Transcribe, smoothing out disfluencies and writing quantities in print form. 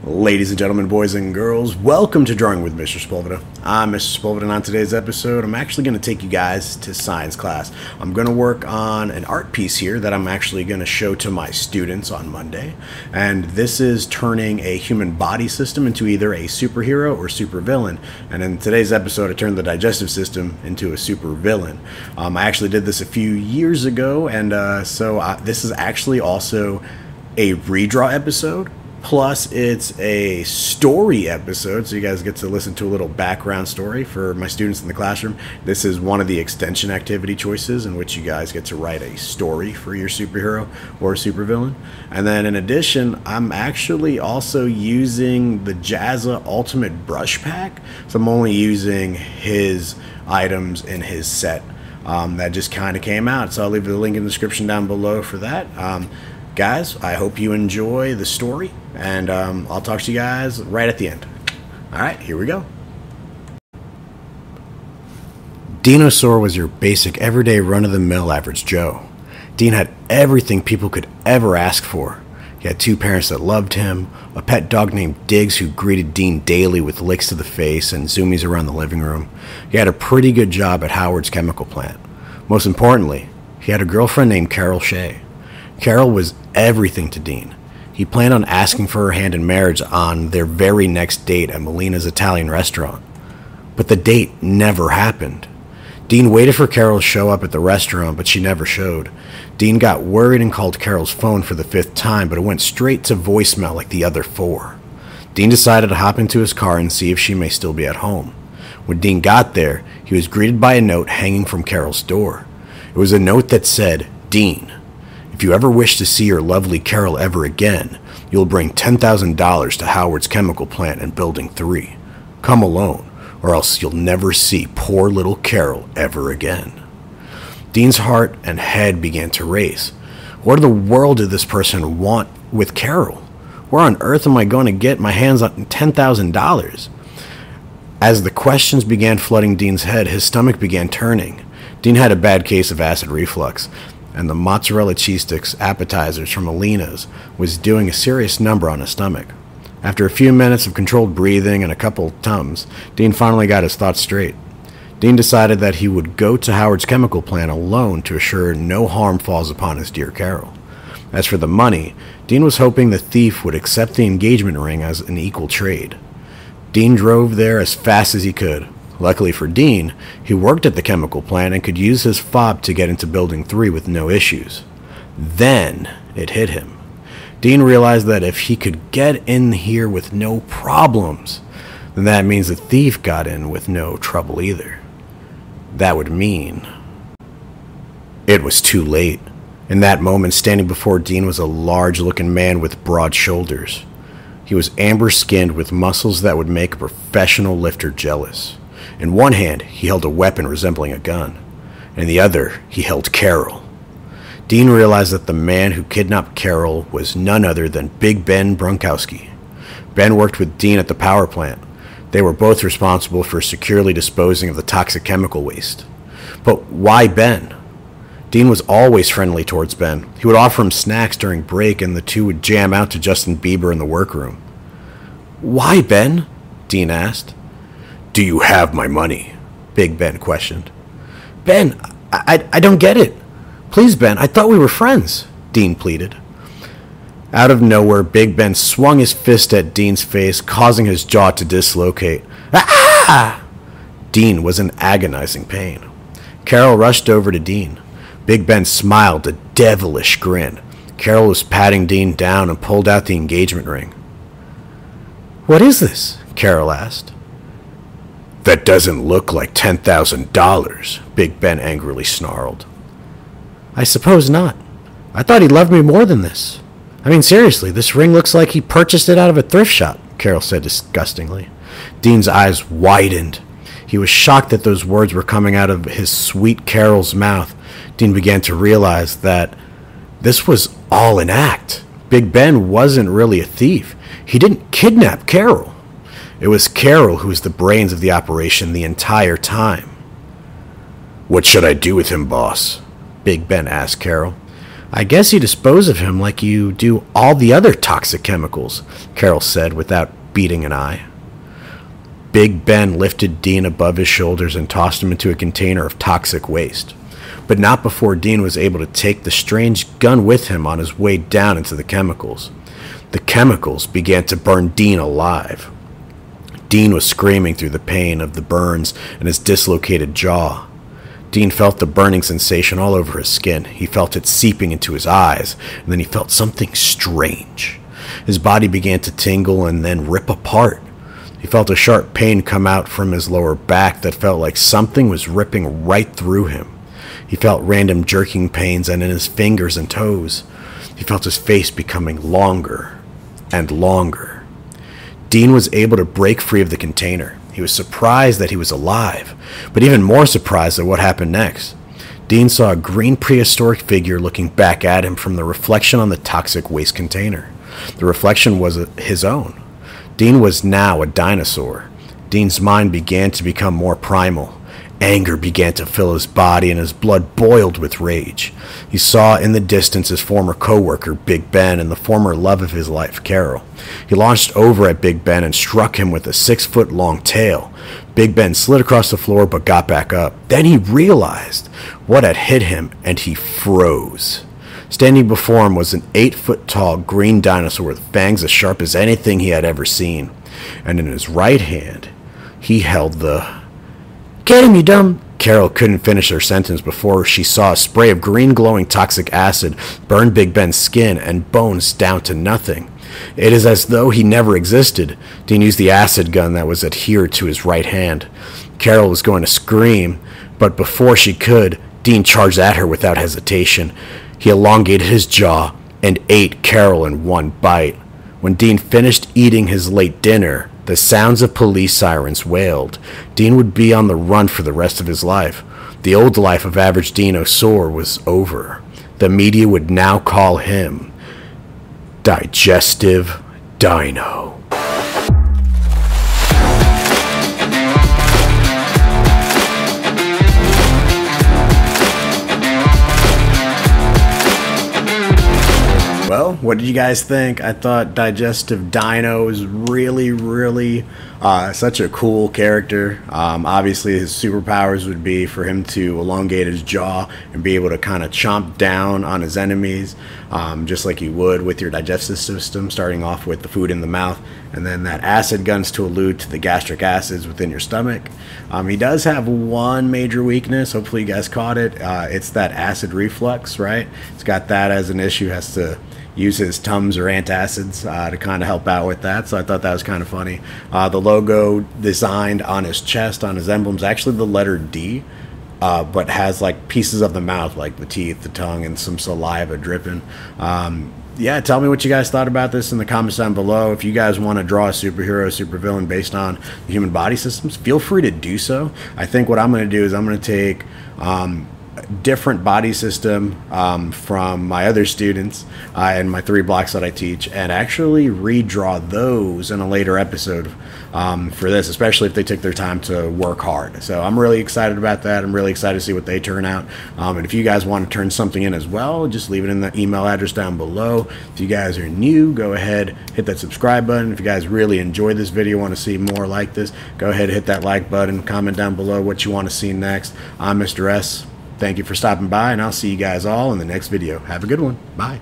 Ladies and gentlemen, boys and girls, welcome to Drawing with Mr. Sepulveda. I'm Mr. Sepulveda, and on today's episode, I'm actually going to take you guys to science class. I'm going to work on an art piece here that I'm actually going to show to my students on Monday, and this is turning a human body system into either a superhero or supervillain, and in today's episode, I turned the digestive system into a supervillain. I actually did this a few years ago, and this is actually also a redraw episode. Plus, it's a story episode, so you guys get to listen to a little background story for my students in the classroom. This is one of the extension activity choices in which you guys get to write a story for your superhero or supervillain. And then in addition, I'm actually also using the Jazza Ultimate Brush Pack, so I'm only using his items in his set. That just kind of came out, so I'll leave the link in the description down below for that. Guys, I hope you enjoy the story, and I'll talk to you guys right at the end. Alright, here we go. Dinosaur was your basic, everyday, run-of-the-mill average Joe. Dean had everything people could ever ask for. He had two parents that loved him, a pet dog named Diggs who greeted Dean daily with licks to the face and zoomies around the living room. He had a pretty good job at Howard's chemical plant. Most importantly, he had a girlfriend named Carol Shea. Carol was everything to Dean. He planned on asking for her hand in marriage on their very next date at Melina's Italian restaurant. But the date never happened. Dean waited for Carol to show up at the restaurant, but she never showed. Dean got worried and called Carol's phone for the 5th time, but it went straight to voicemail like the other 4. Dean decided to hop into his car and see if she may still be at home. When Dean got there, he was greeted by a note hanging from Carol's door. It was a note that said, "Dean, if you ever wish to see your lovely Carol ever again, you'll bring $10,000 to Howard's chemical plant in Building 3. Come alone, or else you'll never see poor little Carol ever again." Dean's heart and head began to race. What in the world did this person want with Carol? Where on earth am I going to get my hands on $10,000? As the questions began flooding Dean's head, his stomach began turning. Dean had a bad case of acid reflux, and the mozzarella cheese sticks appetizers from Melina's was doing a serious number on his stomach. After a few minutes of controlled breathing and a couple tums, Dean finally got his thoughts straight. Dean decided that he would go to Howard's chemical plant alone to assure no harm falls upon his dear Carol. As for the money, Dean was hoping the thief would accept the engagement ring as an equal trade. Dean drove there as fast as he could. Luckily for Dean, he worked at the chemical plant and could use his fob to get into Building 3 with no issues. Then it hit him. Dean realized that if he could get in here with no problems, then that means the thief got in with no trouble either. That would mean it was too late. In that moment, standing before Dean was a large-looking man with broad shoulders. He was amber-skinned with muscles that would make a professional lifter jealous. In one hand, he held a weapon resembling a gun. In the other, he held Carol. Dean realized that the man who kidnapped Carol was none other than Big Ben Brunkowski. Ben worked with Dean at the power plant. They were both responsible for securely disposing of the toxic chemical waste. But why Ben? Dean was always friendly towards Ben. He would offer him snacks during break, and the two would jam out to Justin Bieber in the workroom. "Why, Ben?" Dean asked. "Do you have my money?" Big Ben questioned. "Ben, I don't get it. Please, Ben, I thought we were friends," Dean pleaded. Out of nowhere, Big Ben swung his fist at Dean's face, causing his jaw to dislocate. "Ah!" Dean was in agonizing pain. Carol rushed over to Dean. Big Ben smiled a devilish grin. Carol was patting Dean down and pulled out the engagement ring. "What is this?" Carol asked. "That doesn't look like $10,000, Big Ben angrily snarled. "I suppose not. I thought he loved me more than this. I mean, seriously, this ring looks like he purchased it out of a thrift shop," Carol said disgustingly. Dean's eyes widened. He was shocked that those words were coming out of his sweet Carol's mouth. Dean began to realize that this was all an act. Big Ben wasn't really a thief. He didn't kidnap Carol. It was Carol who was the brains of the operation the entire time. "What should I do with him, boss?" Big Ben asked Carol. I guess you dispose of him like you do all the other toxic chemicals, Carol said without beating an eye. Big Ben lifted Dean above his shoulders and tossed him into a container of toxic waste, but not before Dean was able to take the strange gun with him on his way down into the chemicals. The chemicals began to burn Dean alive. Dean was screaming through the pain of the burns in his dislocated jaw. Dean felt the burning sensation all over his skin. He felt it seeping into his eyes, and then he felt something strange. His body began to tingle and then rip apart. He felt a sharp pain come out from his lower back that felt like something was ripping right through him. He felt random jerking pains and in his fingers and toes. He felt his face becoming longer and longer. Dean was able to break free of the container. He was surprised that he was alive, but even more surprised at what happened next. Dean saw a green prehistoric figure looking back at him from the reflection on the toxic waste container. The reflection was his own. Dean was now a dinosaur. Dean's mind began to become more primal. Anger began to fill his body and his blood boiled with rage. He saw in the distance his former co-worker, Big Ben, and the former love of his life, Carol. He launched over at Big Ben and struck him with a 6-foot-long tail. Big Ben slid across the floor but got back up. Then he realized what had hit him, and he froze. Standing before him was an 8-foot-tall green dinosaur with fangs as sharp as anything he had ever seen. And in his right hand, he held the... "Get him, you dumb..." Carol couldn't finish her sentence before she saw a spray of green glowing toxic acid burn Big Ben's skin and bones down to nothing. It is as though he never existed. Dean used the acid gun that was adhered to his right hand. Carol was going to scream, but before she could, Dean charged at her without hesitation. He elongated his jaw and ate Carol in one bite. When Dean finished eating his late dinner, the sounds of police sirens wailed. Dean would be on the run for the rest of his life. The old life of average dinosaur was over. The media would now call him Digestive Dino. Well, what did you guys think? I thought Digestive Dino was really such a cool character. Obviously, his superpowers would be for him to elongate his jaw and be able to kind of chomp down on his enemies, just like you would with your digestive system, starting off with the food in the mouth, and then that acid gun's to allude to the gastric acids within your stomach. He does have one major weakness. Hopefully you guys caught it. It's that acid reflux, right? It's got that as an issue. Has to use his Tums or antacids to kind of help out with that. So I thought that was kind of funny. The logo designed on his chest, on his emblem, is actually the letter D, but has like pieces of the mouth, like the teeth, the tongue, and some saliva dripping. Yeah, tell me what you guys thought about this in the comments down below. If you guys want to draw a superhero, supervillain based on the human body systems, feel free to do so. I think what I'm going to do is I'm going to take different body system from my other students and my 3 blocks that I teach, and actually redraw those in a later episode for this, especially if they took their time to work hard. So I'm really excited about that. I'm really excited to see what they turn out. And if you guys want to turn something in as well, just leave it in the email address down below. If you guys are new, go ahead, hit that subscribe button. If you guys really enjoyed this video, want to see more like this, go ahead, hit that like button, comment down below what you want to see next. I'm Mr. S. Thank you for stopping by, and I'll see you guys all in the next video. Have a good one. Bye.